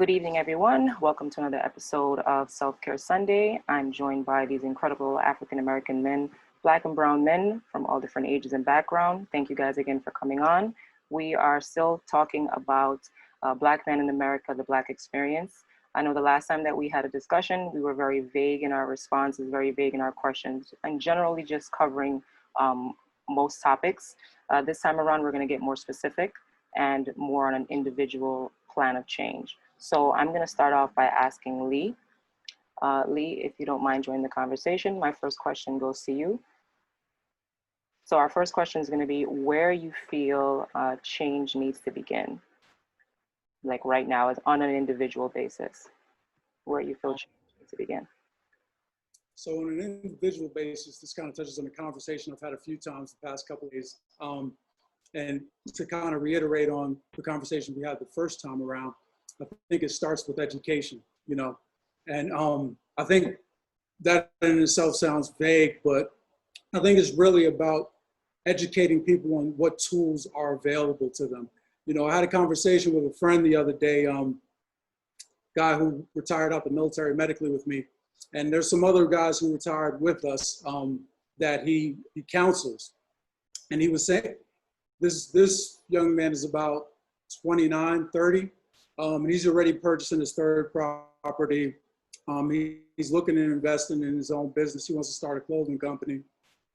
Good evening, everyone. Welcome to another episode of Self-Care Sunday. I'm joined by these incredible African-American men, Black and brown men from all different ages and background. Thank you guys again for coming on. We are still talking about Black men in America, the Black experience. I know the last time that we had a discussion, we were very vague in our responses, very vague in our questions, and generally just covering most topics. This time around, we're going to get more specific and more on an individual plan of change. So I'm going to start off by asking Lee. Lee, if you don't mind joining the conversation, my first question goes to you. So our first question is going to be where you feel change needs to begin, like right now, is on an individual basis, where you feel change needs to begin. So on an individual basis, this kind of touches on a conversation I've had a few times the past couple of days. And to kind of reiterate on the conversation we had the first time around, I think it starts with education, you know, and I think that in itself sounds vague, but I think it's really about educating people on what tools are available to them. You know, I had a conversation with a friend the other day, guy who retired out the military medically with me, and there's some other guys who retired with us that he counsels, and he was saying, this young man is about 29, 30. And he's already purchasing his third property. He's looking at investing in his own business. He wants to start a clothing company.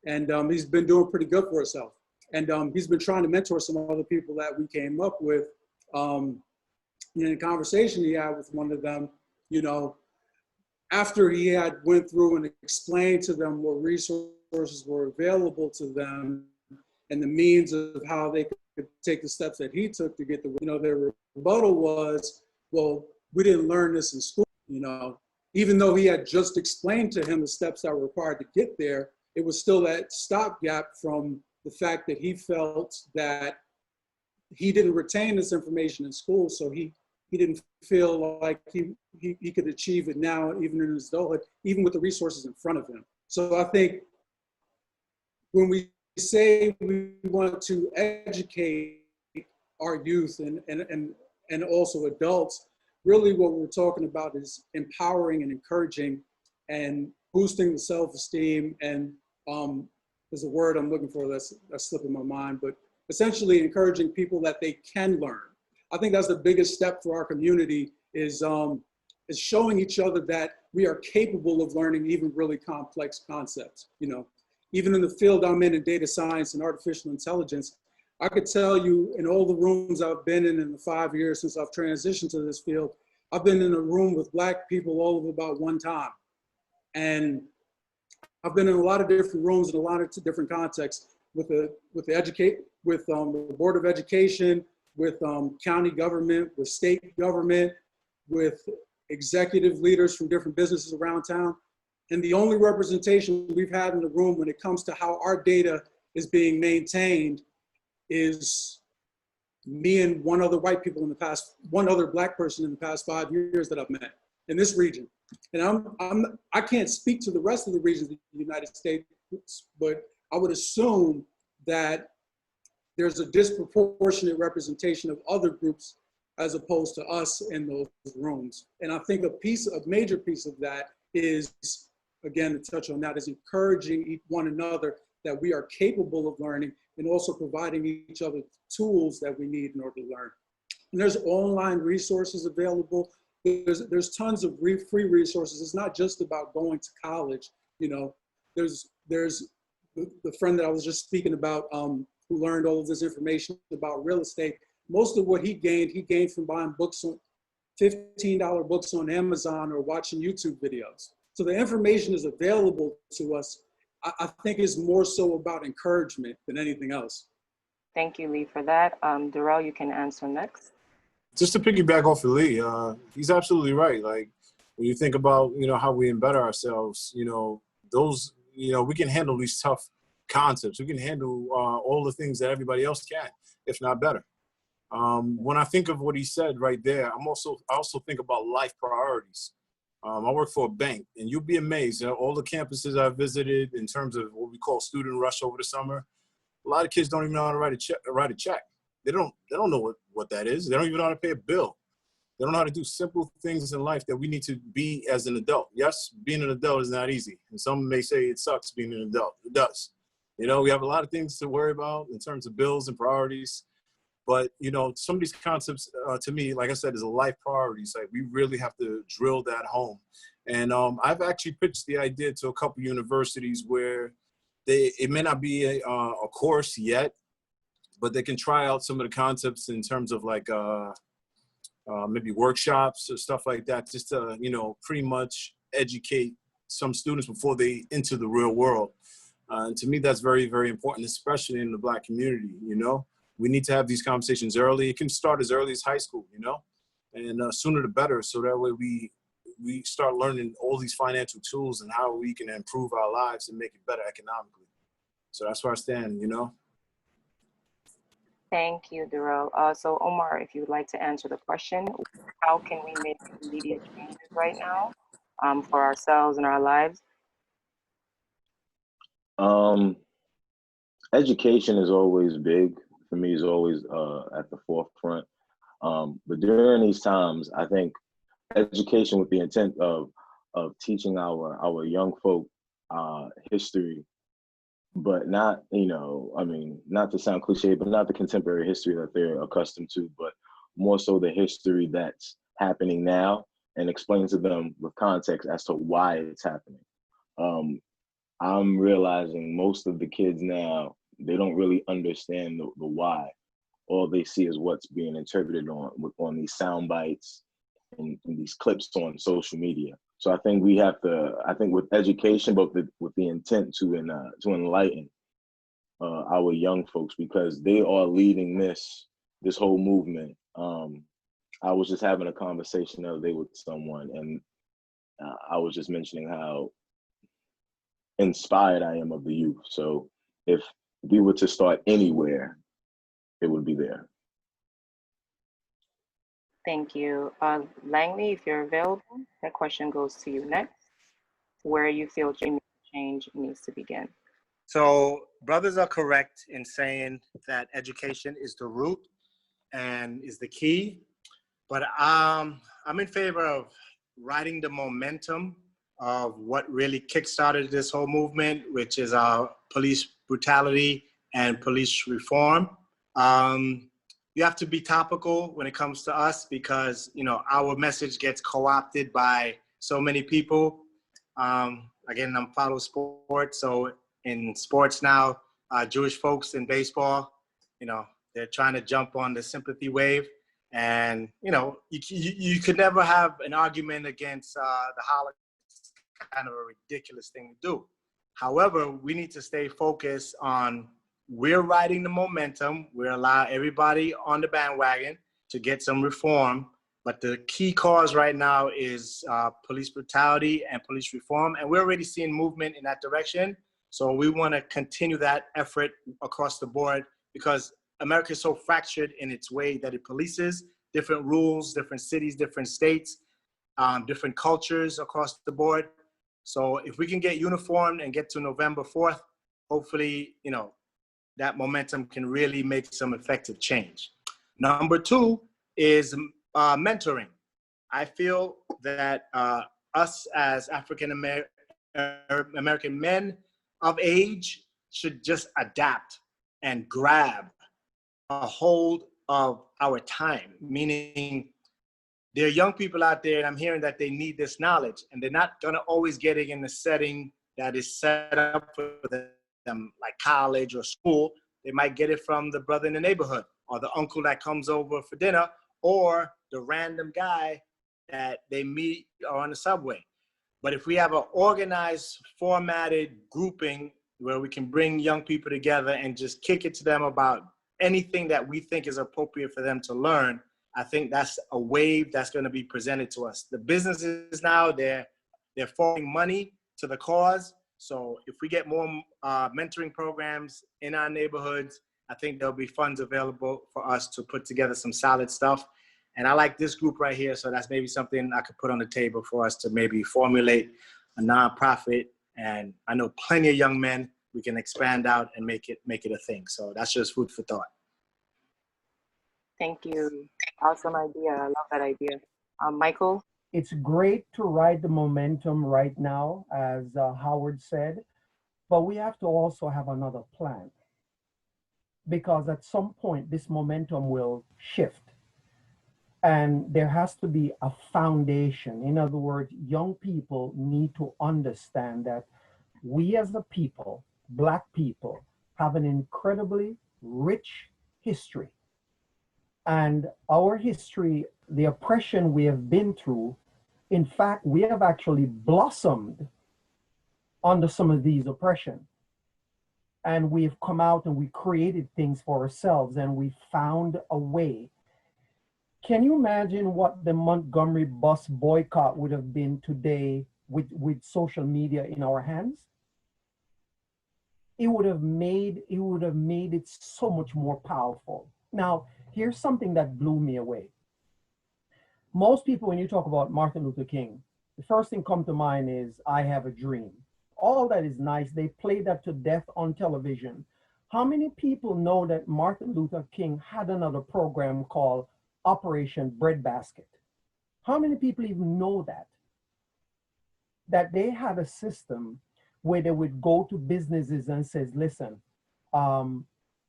And he's been doing pretty good for himself. And he's been trying to mentor some other people that we came up with. In a conversation he had with one of them, you know, after he had went through and explained to them what resources were available to them and the means of how they could take the steps that he took to get the, you know, their rebuttal was, well, we didn't learn this in school, you know. Even though he had just explained to him the steps that were required to get there, it was still that stopgap from the fact that he felt that he didn't retain this information in school, so he didn't feel like he could achieve it now, even in his adulthood, even with the resources in front of him. So I think when we say we want to educate our youth and also adults, really what we're talking about is empowering and encouraging and boosting the self-esteem, and there's a word I'm looking for that's slipping my mind, but essentially encouraging people that they can learn. I think that's the biggest step for our community is showing each other that we are capable of learning even really complex concepts, you know. Even in the field I'm in data science and artificial intelligence, I could tell you in all the rooms I've been in the 5 years since I've transitioned to this field, I've been in a room with Black people all of about one time. And I've been in a lot of different rooms in a lot of different contexts with the Board of Education, with county government, with state government, with executive leaders from different businesses around town. And the only representation we've had in the room when it comes to how our data is being maintained is me and one other white people in the past, one other Black person in the past 5 years that I've met in this region. And I can't speak to the rest of the regions of the United States, but I would assume that there's a disproportionate representation of other groups as opposed to us in those rooms. And I think a major piece of that is, again, to touch on that, is encouraging one another that we are capable of learning and also providing each other tools that we need in order to learn. And there's online resources available. There's tons of free resources. It's not just about going to college. You know, there's the friend that I was just speaking about who learned all of this information about real estate. Most of what he gained from buying books, on $15 books on Amazon or watching YouTube videos. So the information is available to us. I think it's more so about encouragement than anything else. Thank you, Lee, for that. Durrell, you can answer next. Just to piggyback off of Lee, he's absolutely right. Like when you think about, you know, how we embed ourselves, you know, those, you know, we can handle these tough concepts. We can handle all the things that everybody else can, if not better. When I think of what he said right there, I also think about life priorities. I work for a bank, and you'll be amazed. You know, all the campuses I've visited in terms of what we call student rush over the summer, a lot of kids don't even know how to write a check. They don't know what that is. They don't even know how to pay a bill. They don't know how to do simple things in life that we need to be as an adult. Yes, being an adult is not easy. And some may say it sucks being an adult. It does. You know, we have a lot of things to worry about in terms of bills and priorities. But, you know, some of these concepts, to me, like I said, is a life priority. It's like we really have to drill that home. And I've actually pitched the idea to a couple universities where it may not be a course yet, but they can try out some of the concepts in terms of like maybe workshops or stuff like that, just to, you know, pretty much educate some students before they enter the real world. And to me, that's very, very important, especially in the Black community, you know. We need to have these conversations early. It can start as early as high school, you know, and sooner the better. So that way we start learning all these financial tools and how we can improve our lives and make it better economically. So that's where I stand, you know. Thank you, Durrell. So Omar, if you would like to answer the question, how can we make immediate changes right now for ourselves and our lives? Education is always big. For me, is always at the forefront. But during these times, I think education with the intent of teaching our young folk history, but not, you know, I mean, not to sound cliche, but not the contemporary history that they're accustomed to, but more so the history that's happening now, and explain to them with context as to why it's happening. I'm realizing most of the kids now, they don't really understand the why. All they see is what's being interpreted on these sound bites and these clips on social media. So I think we have to, I think with education, but with the intent to enlighten our young folks, because they are leading this whole movement. I was just having a conversation the other day with someone, and I was just mentioning how inspired I am of the youth. So if we were to start anywhere, it would be there. Thank you. Langley, if you're available, that question goes to you next. Where you feel change needs to begin. So brothers are correct in saying that education is the root and is the key. But I'm in favor of riding the momentum of what really kickstarted this whole movement, which is police brutality and police reform. You have to be topical when it comes to us, because, you know, our message gets co-opted by so many people. Again, I'm follow sports, so in sports now, Jewish folks in baseball, you know, they're trying to jump on the sympathy wave. And, you know, you could never have an argument against the Holocaust. Kind of a ridiculous thing to do. However, we need to stay focused on, we're riding the momentum. We're allowing everybody on the bandwagon to get some reform. But the key cause right now is police brutality and police reform. And we're already seeing movement in that direction. So we want to continue that effort across the board, because America is so fractured in its way that it polices, different rules, different cities, different states, different cultures across the board. So if we can get uniformed and get to November 4th, hopefully, you know, that momentum can really make some effective change. Number two is mentoring. I feel that us as African American men of age should just adapt and grab a hold of our time, meaning there are young people out there, and I'm hearing that they need this knowledge, and they're not gonna always get it in the setting that is set up for them, like college or school. They might get it from the brother in the neighborhood, or the uncle that comes over for dinner, or the random guy that they meet on the subway. But if we have an organized, formatted grouping where we can bring young people together and just kick it to them about anything that we think is appropriate for them to learn, I think that's a wave that's going to be presented to us. The businesses now, they're pouring money to the cause. So if we get more mentoring programs in our neighborhoods, I think there'll be funds available for us to put together some solid stuff. And I like this group right here, so that's maybe something I could put on the table for us to maybe formulate a nonprofit. And I know plenty of young men we can expand out and make it a thing. So that's just food for thought. Thank you. Awesome idea. I love that idea. Michael? It's great to ride the momentum right now, as Howard said, but we have to also have another plan, because at some point this momentum will shift and there has to be a foundation. In other words, young people need to understand that we as a people, Black people, have an incredibly rich history. And our history, the oppression we have been through, in fact, we have actually blossomed under some of these oppression. And we've come out and we created things for ourselves and we found a way. Can you imagine what the Montgomery bus boycott would have been today with social media in our hands? It would have made it so much more powerful. Now, here's something that blew me away. Most people, when you talk about Martin Luther King, the first thing come to mind is, I have a dream. All that is nice. They play that to death on television. How many people know that Martin Luther King had another program called Operation Breadbasket? How many people even know that? That they had a system where they would go to businesses and says, listen,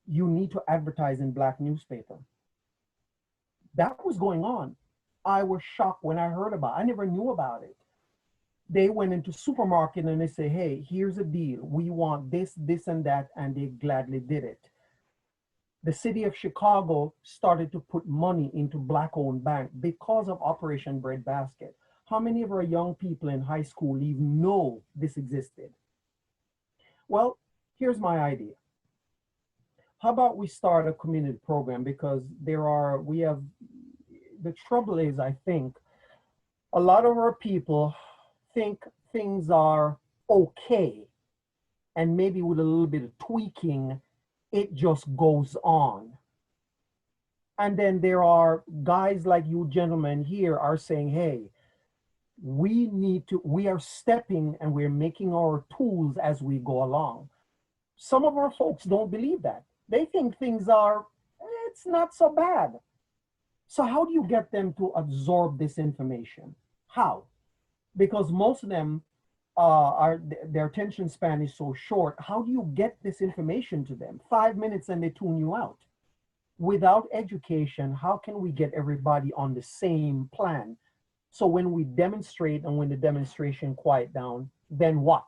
you need to advertise in Black newspaper. That was going on. I was shocked when I heard about it. I never knew about it. They went into supermarket and they say, hey, here's a deal. We want this, this, and that, and they gladly did it. The city of Chicago started to put money into Black-owned bank because of Operation Breadbasket. How many of our young people in high school even know this existed? Well, here's my idea. How about we start a community program? Because the trouble is, I think, a lot of our people think things are okay, and maybe with a little bit of tweaking, it just goes on. And then there are guys like you gentlemen here are saying, hey, we are stepping and we're making our tools as we go along. Some of our folks don't believe that. They think it's not so bad. So how do you get them to absorb this information? How? Because most of them their attention span is so short. How do you get this information to them? 5 minutes and they tune you out. Without education, how can we get everybody on the same plan? So when we demonstrate and when the demonstration quiet down, then what?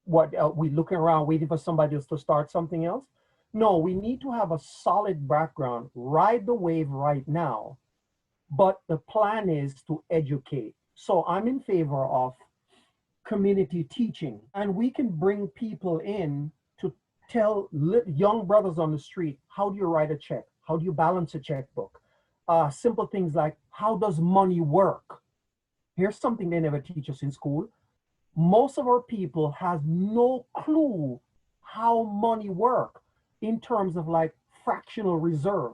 We looking around waiting for somebody else to start something else? No, we need to have a solid background, ride the wave right now, but the plan is to educate. So I'm in favor of community teaching, and we can bring people in to tell young brothers on the street, how do you write a check? How do you balance a checkbook? Simple things like, how does money work? Here's something they never teach us in school. Most of our people have no clue how money work in terms of like fractional reserve,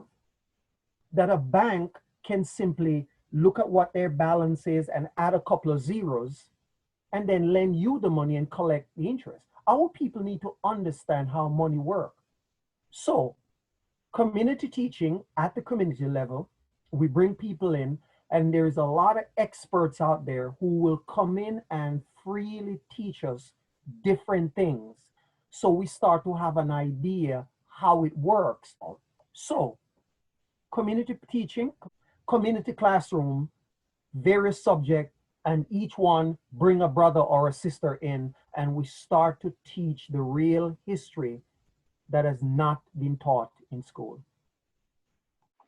that a bank can simply look at what their balance is and add a couple of zeros and then lend you the money and collect the interest. Our people need to understand how money works. So community teaching at the community level, we bring people in, and there's a lot of experts out there who will come in and freely teach us different things. So we start to have an idea how it works. So community teaching, community classroom, various subjects, and each one bring a brother or a sister in, and we start to teach the real history that has not been taught in school.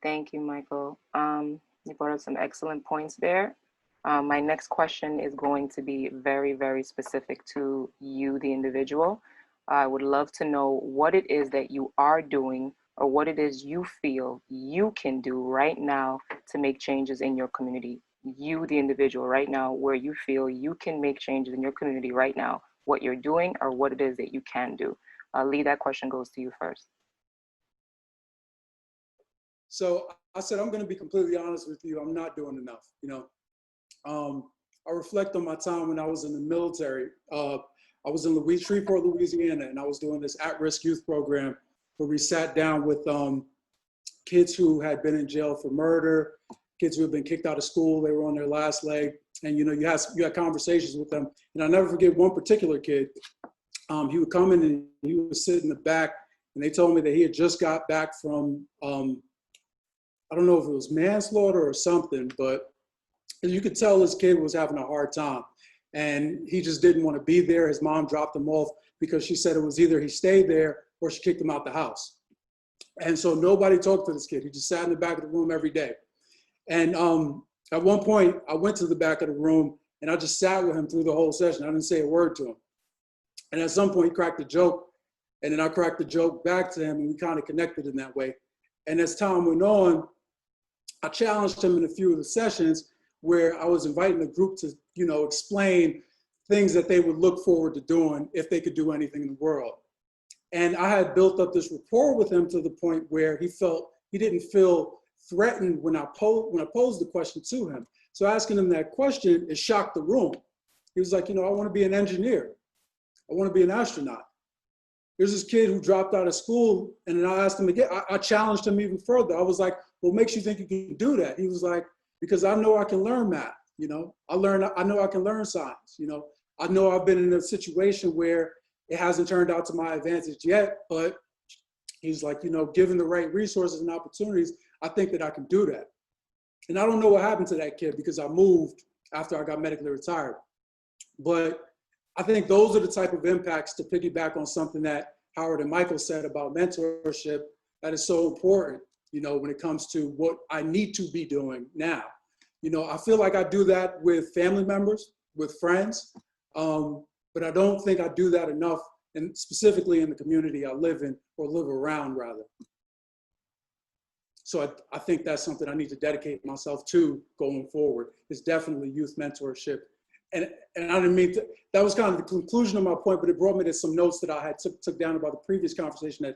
Thank you, Michael. You brought up some excellent points there. My next question is going to be very, very specific to you, the individual. I would love to know what it is that you are doing, or what it is you feel you can do right now to make changes in your community. You, the individual, right now, where you feel you can make changes in your community right now, what you're doing or what it is that you can do. Lee, that question goes to you first. So I said, I'm going to be completely honest with you. I'm not doing enough. I reflect on my time when I was in the military. I was in Shreveport, Louisiana, and I was doing this at-risk youth program where we sat down with kids who had been in jail for murder kids who have been kicked out of school, they were on their last leg, and you had conversations with them. And I'll never forget one particular kid. He would come in and he would sit in the back, and they told me that he had just got back from, I don't know if it was manslaughter or something, but you could tell this kid was having a hard time, and he just didn't want to be there. His mom dropped him off because she said it was either he stayed there or she kicked him out the house. And so nobody talked to this kid. He just sat in the back of the room every day. And at one point, I went to the back of the room and I just sat with him through the whole session. I didn't say a word to him. And at some point, he cracked a joke, and then I cracked the joke back to him, and we kind of connected in that way. And as time went on, I challenged him in a few of the sessions where I was inviting the group to, explain things that they would look forward to doing if they could do anything in the world. And I had built up this rapport with him to the point where he didn't feel threatened when I posed the question to him. So asking him that question, it shocked the room. He was like, I want to be an engineer. I want to be an astronaut. There's this kid who dropped out of school, and then I asked him again, I challenged him even further. I was like, what makes you think you can do that? He was like, because I know I can learn math, I know I can learn science, I know I've been in a situation where it hasn't turned out to my advantage yet, but he's like, given the right resources and opportunities, I think that I can do that. And I don't know what happened to that kid because I moved after I got medically retired. But I think those are the type of impacts, to piggyback on something that Howard and Michael said about mentorship, that is so important, when it comes to what I need to be doing now. I feel like I do that with family members, with friends, but I don't think I do that enough, and specifically in the community I live in, or live around rather. So I think that's something I need to dedicate myself to going forward, is definitely youth mentorship. And I didn't mean to, that was kind of the conclusion of my point, but it brought me to some notes that I had took down about the previous conversation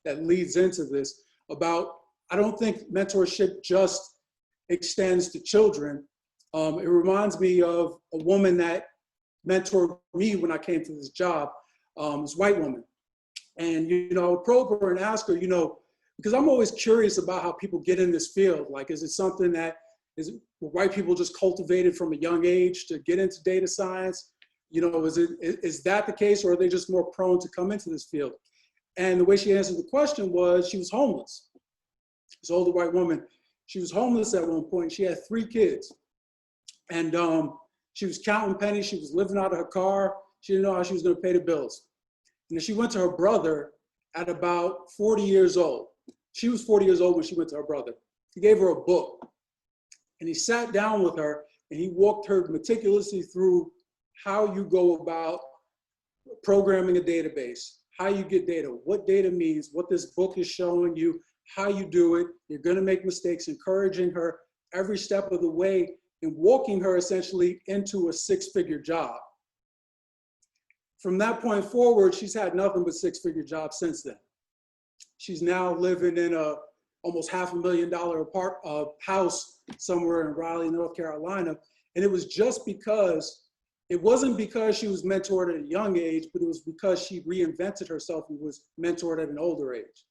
that leads into this, about, I don't think mentorship just extends to children. It reminds me of a woman that mentored me when I came to this job, this white woman. And, I would probe her and ask her, because I'm always curious about how people get in this field. Like, is it something that white people just cultivated from a young age to get into data science? Is that the case, or are they just more prone to come into this field? And the way she answered the question was, she was homeless. This older white woman, she was homeless at one point. She had 3 kids. And she was counting pennies. She was living out of her car. She didn't know how she was going to pay the bills. And then she went to her brother at about 40 years old. She was 40 years old when she went to her brother. He gave her a book. And he sat down with her and he walked her meticulously through how you go about programming a database, how you get data, what data means, what this book is showing you, how you do it. You're going to make mistakes, encouraging her every step of the way and walking her essentially into a 6-figure job. From that point forward, she's had nothing but 6-figure jobs since then. She's now living in a almost $500,000 house somewhere in Raleigh, North Carolina. And it was just because, it wasn't because she was mentored at a young age, but it was because she reinvented herself and was mentored at an older age.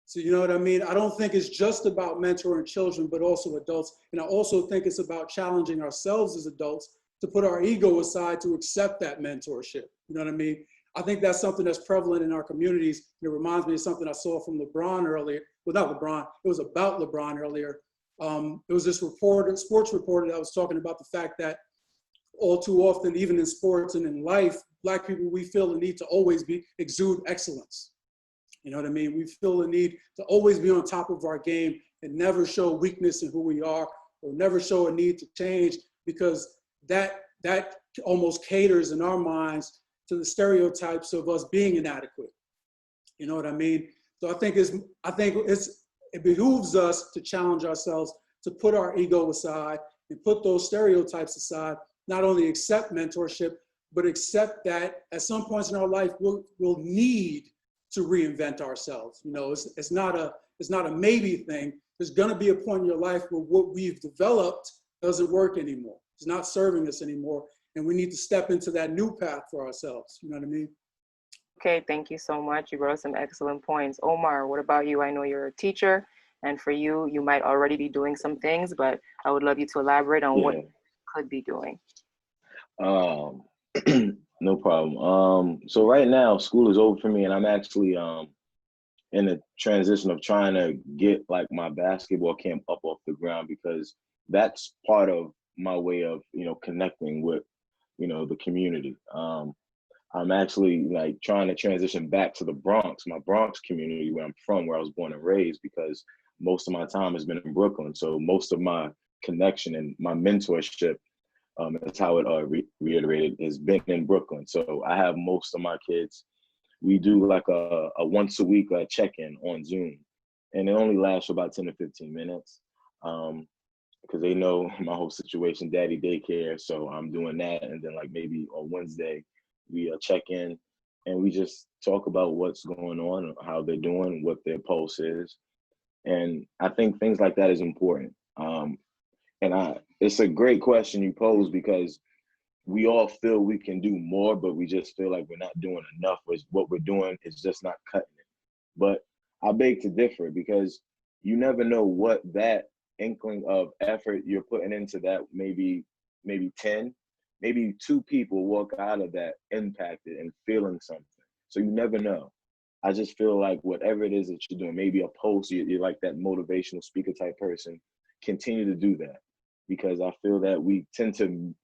So you know what I mean? I don't think it's just about mentoring children, but also adults. And I also think it's about challenging ourselves as adults to put our ego aside to accept that mentorship. You know what I mean? I think that's something that's prevalent in our communities. And it reminds me of something I saw from LeBron earlier. Well, not LeBron, it was about LeBron earlier. It was this sports reporter that was talking about the fact that all too often, even in sports and in life, Black people, we feel the need to always exude excellence. You know what I mean? We feel the need to always be on top of our game and never show weakness in who we are, or never show a need to change, because that almost caters in our minds to the stereotypes of us being inadequate. You know what I mean? So I think it behooves us to challenge ourselves, to put our ego aside and put those stereotypes aside, not only accept mentorship, but accept that at some points in our life, we'll need to reinvent ourselves. It's not a maybe thing. There's gonna be a point in your life where what we've developed doesn't work anymore. It's not serving us anymore. And we need to step into that new path for ourselves. You know what I mean? Okay, thank you so much. You brought some excellent points. Omar, what about you? I know you're a teacher And for you, you might already be doing some things, but I would love you to elaborate on what you could be doing. No problem. So right now, school is over for me, and I'm actually in the transition of trying to get like my basketball camp up off the ground, because that's part of my way of, connecting with, the community. I'm actually like trying to transition back to the Bronx, my Bronx community where I'm from, where I was born and raised, because most of my time has been in Brooklyn. So most of my connection and my mentorship, that's how it reiterated, has been in Brooklyn. So I have most of my kids. We do like a once a week check-in on Zoom, and it only lasts for about 10 to 15 minutes, because they know my whole situation, daddy daycare. So I'm doing that, and then like maybe on Wednesday we check in and we just talk about what's going on, how they're doing, what their pulse is, and I think things like that is important. It's a great question you pose, because we all feel we can do more, but we just feel like we're not doing enough. What we're doing is just not cutting it. But I beg to differ, because you never know what that inkling of effort you're putting into that, maybe 10, maybe 2 people walk out of that impacted and feeling something. So you never know. I just feel like whatever it is that you're doing, maybe a post, you're like that motivational speaker type person, continue to do that, because I feel that we tend to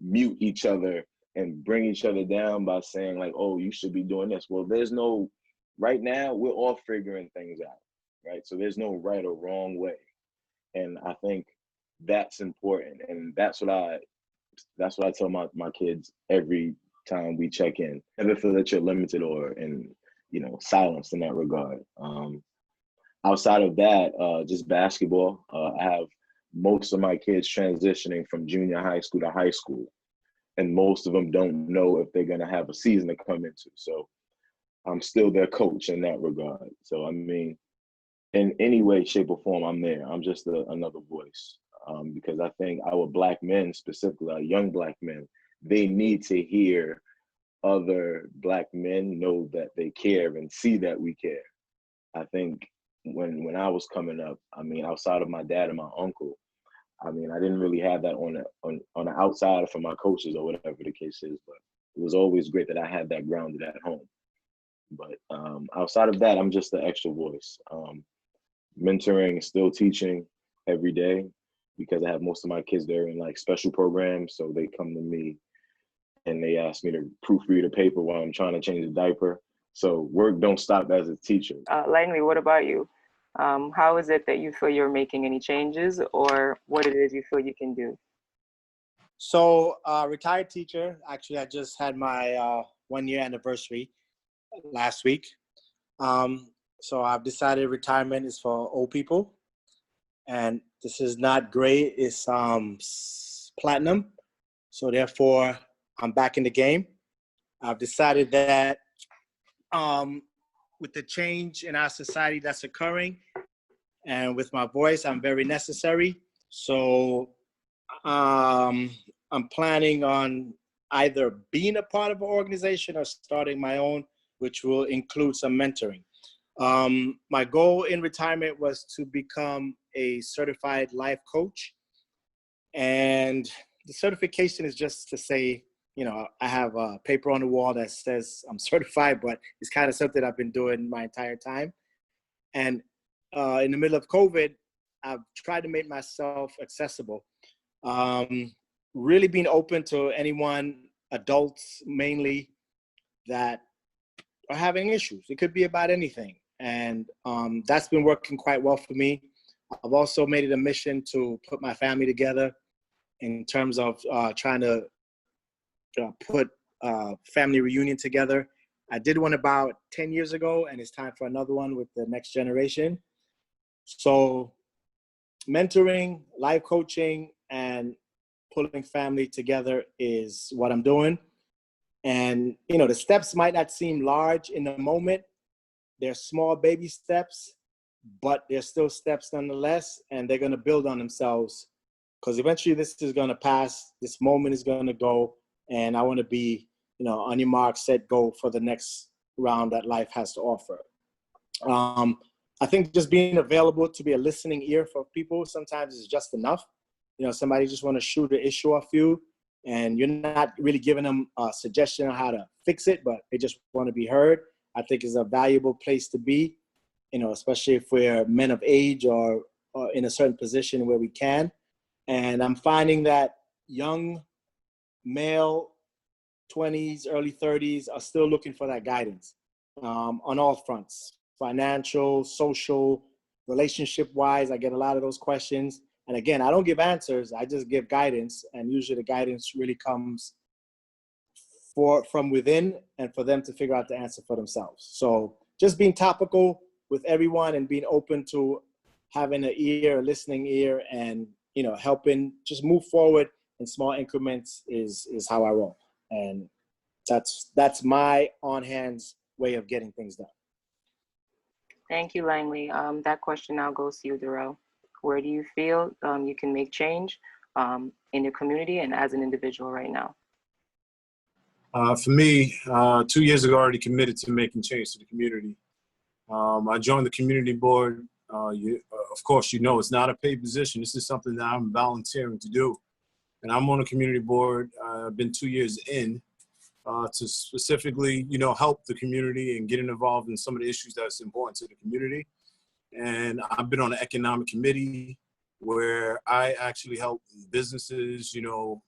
mute each other and bring each other down by saying like, oh, you should be doing this. Well, right now we're all figuring things out, right? So there's no right or wrong way. And I think that's important. And that's what I tell my kids every time we check in. Never feel that you're limited or silenced in that regard. Outside of that, just basketball. I have most of my kids transitioning from junior high school to high school, and most of them don't know if they're going to have a season to come into. So I'm still their coach in that regard. So, I mean, in any way, shape, or form, I'm there. I'm just another voice, because I think our Black men, specifically our young Black men, they need to hear other Black men know that they care and see that we care. I think when I was coming up, I mean, outside of my dad and my uncle, I mean, I didn't really have that on the outside from my coaches or whatever the case is, but it was always great that I had that grounded at home. But outside of that, I'm just the extra voice. Mentoring, still teaching every day, because I have most of my kids there in like special programs, so they come to me and they ask me to proofread a paper while I'm trying to change a diaper. So work don't stop as a teacher. Langley, what about you? How is it that you feel you're making any changes, or what it is you feel you can do? So, retired teacher. Actually, I just had my 1-year anniversary last week. So I've decided retirement is for old people, and this is not gray, it's platinum. So therefore, I'm back in the game. I've decided that with the change in our society that's occurring, and with my voice, I'm very necessary. So I'm planning on either being a part of an organization or starting my own, which will include some mentoring. My goal in retirement was to become a certified life coach. And the certification is just to say, I have a paper on the wall that says I'm certified, but it's kind of something I've been doing my entire time. And in the middle of COVID, I've tried to make myself accessible. Really being open to anyone, adults mainly, that are having issues. It could be about anything. And that's been working quite well for me. I've also made it a mission to put my family together in terms of trying to put family reunion together. I did one about 10 years ago, and it's time for another one with the next generation. So mentoring, life coaching, and pulling family together is what I'm doing. And, the steps might not seem large in the moment. They're small baby steps, but they're still steps nonetheless, and they're going to build on themselves, because eventually this is going to pass. This moment is going to go, and I want to be, on your mark, set, go for the next round that life has to offer. I think just being available to be a listening ear for people sometimes is just enough. You know, somebody just want to shoot an issue off you, and you're not really giving them a suggestion on how to fix it, but they just want to be heard. I think is a valuable place to be, you know, especially if we're men of age or in a certain position where we can. And I'm finding that young male 20s, early 30s are still looking for that guidance on all fronts, financial, social, relationship-wise. I get a lot of those questions. And again, I don't give answers. I just give guidance. And usually the guidance really comes from within and for them to figure out the answer for themselves. So just being topical with everyone and being open to having an ear, a listening ear, and, you know, helping just move forward in small increments is how I roll. And that's my on-hands way of getting things done. Thank you, Langley. That question now goes to you, Durrell. Where do you feel you can make change in your community and as an individual right now? For me, 2 years ago, I already committed to making change to the community. I joined the community board. Of course, you know, it's not a paid position. This is something that I'm volunteering to do. And I'm on a community board. I've been 2 years in to specifically, you know, help the community and getting involved in some of the issues that's important to the community. And I've been on the economic committee where I actually help businesses, you know,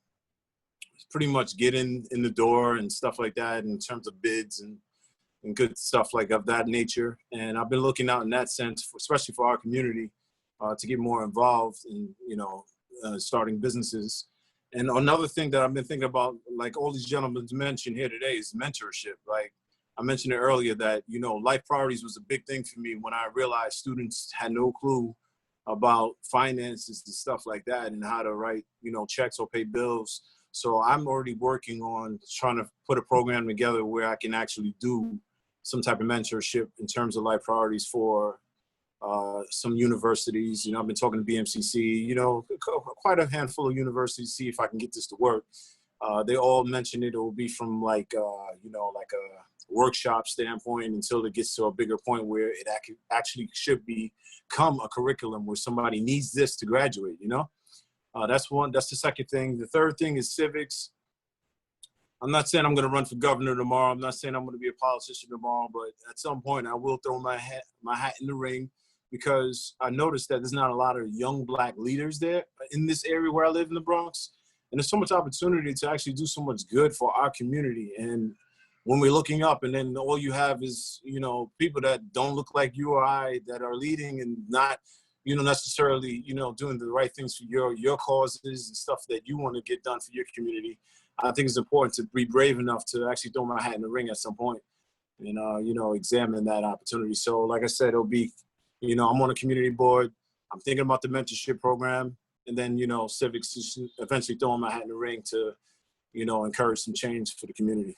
pretty much get in the door and stuff like that in terms of bids and good stuff like of that nature. And I've been looking out in that sense, especially for our community, to get more involved in, you know, starting businesses. And another thing that I've been thinking about, like all these gentlemen mentioned here today, is mentorship. Like I mentioned it earlier that, you know, life priorities was a big thing for me when I realized students had no clue about finances and stuff like that and how to write, you know, checks or pay bills. So I'm already working on trying to put a program together where I can actually do some type of mentorship in terms of life priorities for some universities. You know, I've been talking to BMCC, you know, quite a handful of universities, see if I can get this to work. They all mentioned it will be from like, you know, like a workshop standpoint until it gets to a bigger point where it actually should become a curriculum where somebody needs this to graduate, you know? That's the second thing. The third thing is civics. I'm not saying I'm going to run for governor tomorrow. I'm not saying I'm going to be a politician tomorrow, but at some point I will throw my hat in the ring because I noticed that there's not a lot of young Black leaders there in this area where I live in the Bronx. And there's so much opportunity to actually do so much good for our community. And when we're looking up and then all you have is, you know, people that don't look like you or I that are leading and not, you know, necessarily, you know, doing the right things for your causes and stuff that you want to get done for your community. I think it's important to be brave enough to actually throw my hat in the ring at some point and, you know, examine that opportunity. So like I said, it'll be, you know, I'm on a community board. I'm thinking about the mentorship program and then, you know, civics, just eventually throwing my hat in the ring to, you know, encourage some change for the community.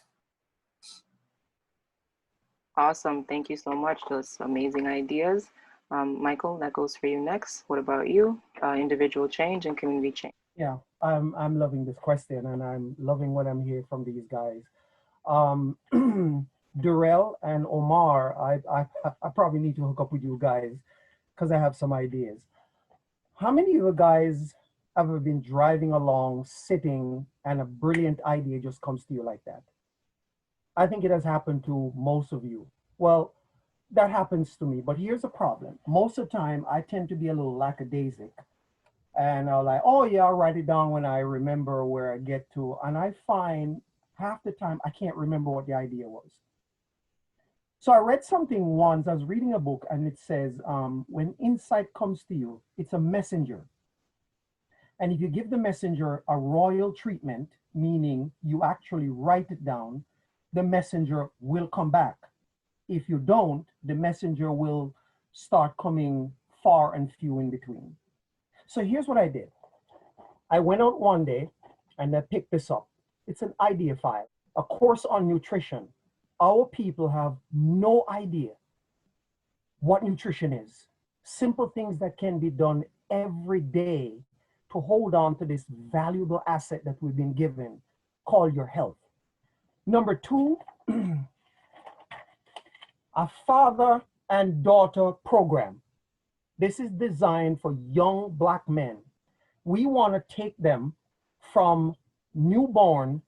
Awesome. Thank you so much. Those amazing ideas. Michael, that goes for you next. What about you? Individual change and community change. Yeah, I'm loving this question and I'm loving what I'm hearing from these guys. Durrell and Omar, I probably need to hook up with you guys because I have some ideas. How many of you guys have ever been driving along, sitting, and a brilliant idea just comes to you like that? I think it has happened to most of you. Well, that happens to me, but here's the problem. Most of the time, I tend to be a little lackadaisic. And I'll like, oh yeah, I'll write it down when I remember where I get to. And I find half the time I can't remember what the idea was. So I read something once, I was reading a book and it says, when insight comes to you, it's a messenger. And if you give the messenger a royal treatment, meaning you actually write it down, the messenger will come back. If you don't, the messenger will start coming far and few in between. So here's what I did. I went out one day and I picked this up. It's an idea file, a course on nutrition. Our people have no idea what nutrition is. Simple things that can be done every day to hold on to this valuable asset that we've been given, called your health. Number two, a father and daughter program. This is designed for young Black men. We want to take them from newborn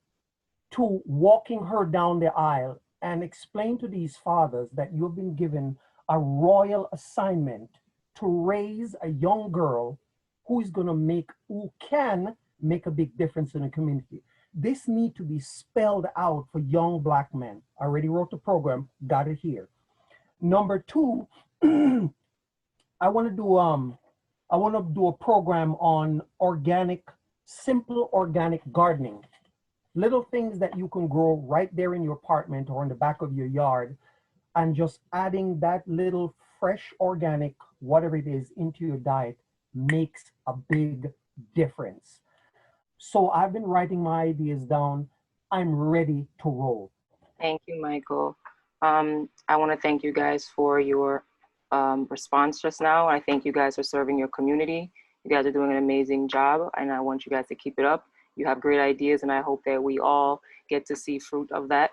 to walking her down the aisle and explain to these fathers that you've been given a royal assignment to raise a young girl who can make a big difference in the community. This need to be spelled out for young Black men. I already wrote the program, got it here. Number two, I want to do a program on simple organic gardening. Little things that you can grow right there in your apartment or in the back of your yard, and just adding that little fresh organic, whatever it is, into your diet makes a big difference. So I've been writing my ideas down. I'm ready to roll. Thank you, Michael. I want to thank you guys for your response just now. I thank you guys for serving your community. You guys are doing an amazing job, and I want you guys to keep it up. You have great ideas, and I hope that we all get to see fruit of that.